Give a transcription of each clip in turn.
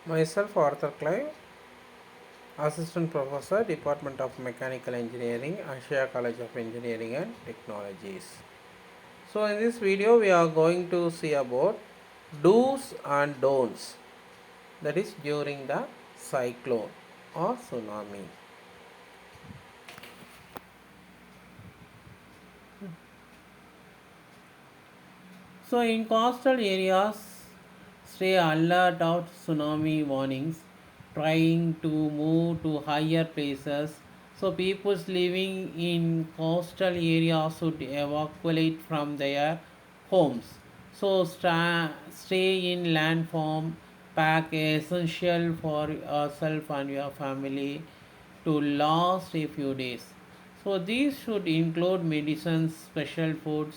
Myself, Arthur Clive, Assistant Professor, Department of Mechanical Engineering, Asia College of Engineering and Technologies. So, in this video, we are going to see about do's and don'ts, that is during the cyclone or tsunami. So, in coastal areas, stay alert of tsunami warnings, trying to move to higher places. So, people living in coastal areas should evacuate from their homes. So, stay in landform, pack essential for yourself and your family to last a few days. So, these should include medicines, special foods,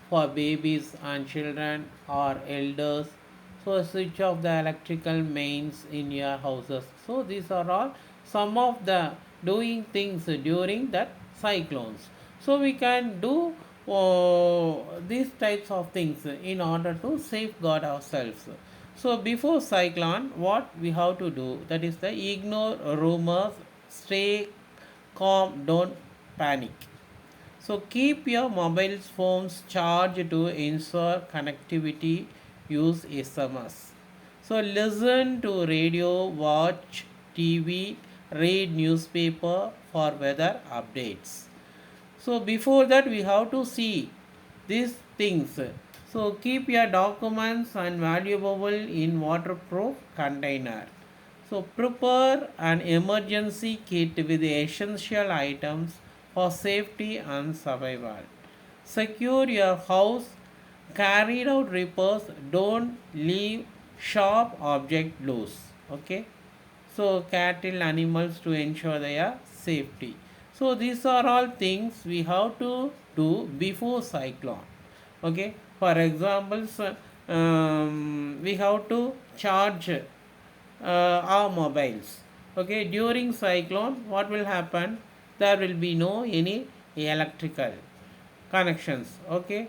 for babies and children or elders. So switch off the electrical mains in your houses. So these are all some of the doing things during that cyclones. So we can do these types of things in order to safeguard ourselves. So before cyclone, what we have to do, that is the ignore rumors, stay calm, don't panic. So keep your mobile phones charged to ensure connectivity. Use SMS. So listen to radio, watch TV, read newspaper for weather updates. So before that we have to see these things. So keep your documents and valuable in waterproof container. So prepare an emergency kit with the essential items for safety and survival. Secure your house, carry out repairs, don't leave sharp object loose. Okay. So cattle animals to ensure their safety. So these are all things we have to do before cyclone. Okay. For examples, we have to charge our mobiles. Okay, during cyclone what will happen, there will be no any electrical connections. Okay,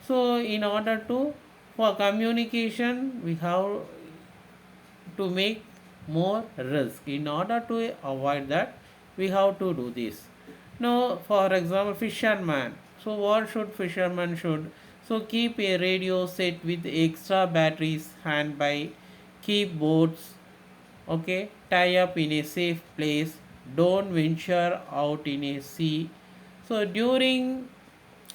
so in order to for communication we have to make more risk. In order to avoid that, we have to do this. Now for example, fisherman, so what should fisherman should, so keep a radio set with extra batteries handby, keep boats, okay, tie up in a safe place, don't venture out in a sea. So during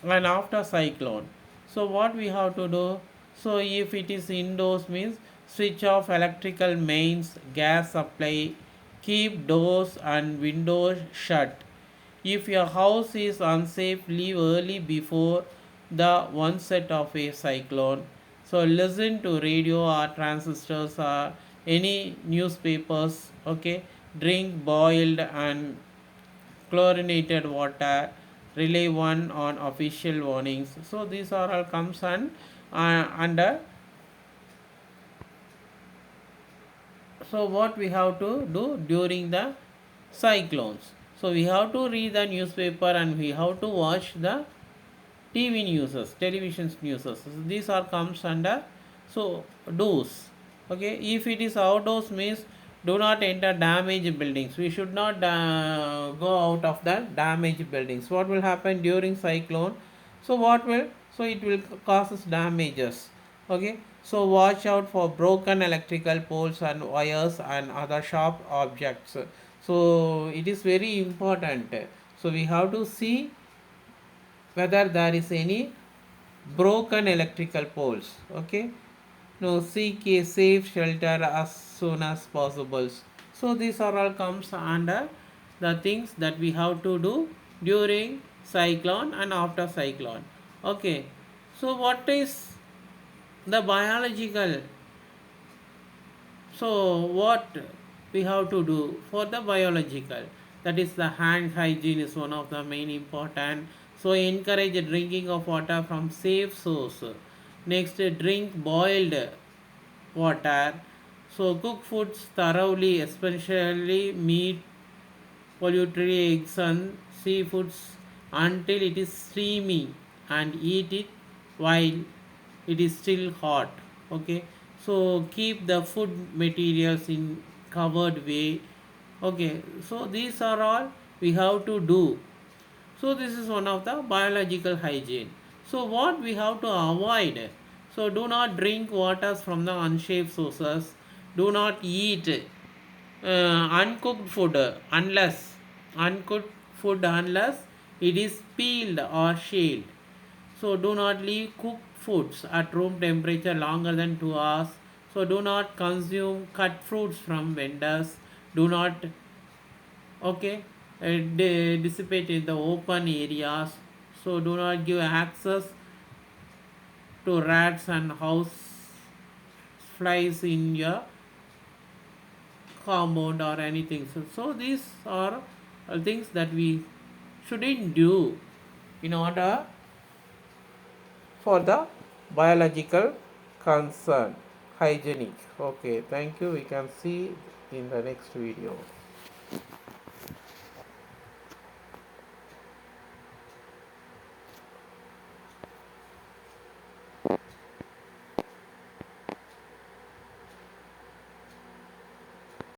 and after cyclone, so what we have to do, so if it is indoors means switch off electrical mains, gas supply, keep doors and windows shut. If your house is unsafe, leave early before the onset of a cyclone. So listen to radio or transistors or any newspapers. Okay, drink boiled and chlorinated water. Rely one on official warnings. So these are all comes under. So what we have to do during the cyclones, so we have to read the newspaper and we have to watch the TV newses, television newses. So these are comes under so do's. Okay, if it is outdoors means do not enter damaged buildings. We should not go out of the damaged buildings. What will happen during cyclone? So what will, so it will causes damages. Okay, so watch out for broken electrical poles and wires and other sharp objects. So it is very important. So we have to see whether there is any broken electrical poles. Okay, now seek a safe shelter as soon as possible. So these are all comes under the things that we have to do during cyclone and after cyclone. Okay, so what is the biological, so what we have to do for the biological, that is the hand hygiene is one of the main important. So encourage drinking of water from safe source. Next, drink boiled water. So cook foods thoroughly, especially meat, poultry, eggs and seafoods until it is steamy, and eat it while it is still hot. Okay, So keep the food materials in covered way. Okay, so these are all we have to do. So this is one of the biological hygiene. So what we have to avoid? So do not drink waters from the unsafe sources. Do not eat uncooked food unless it is peeled or shelled. So do not leave cooked foods at room temperature longer than 2 hours. So do not consume cut fruits from vendors. Do not, okay, dissipate in the open areas. So do not give access to rats and house flies in your compound or anything. So these are things that we shouldn't do in order for the biological concern, hygienic. Okay, thank you. We can see in the next video.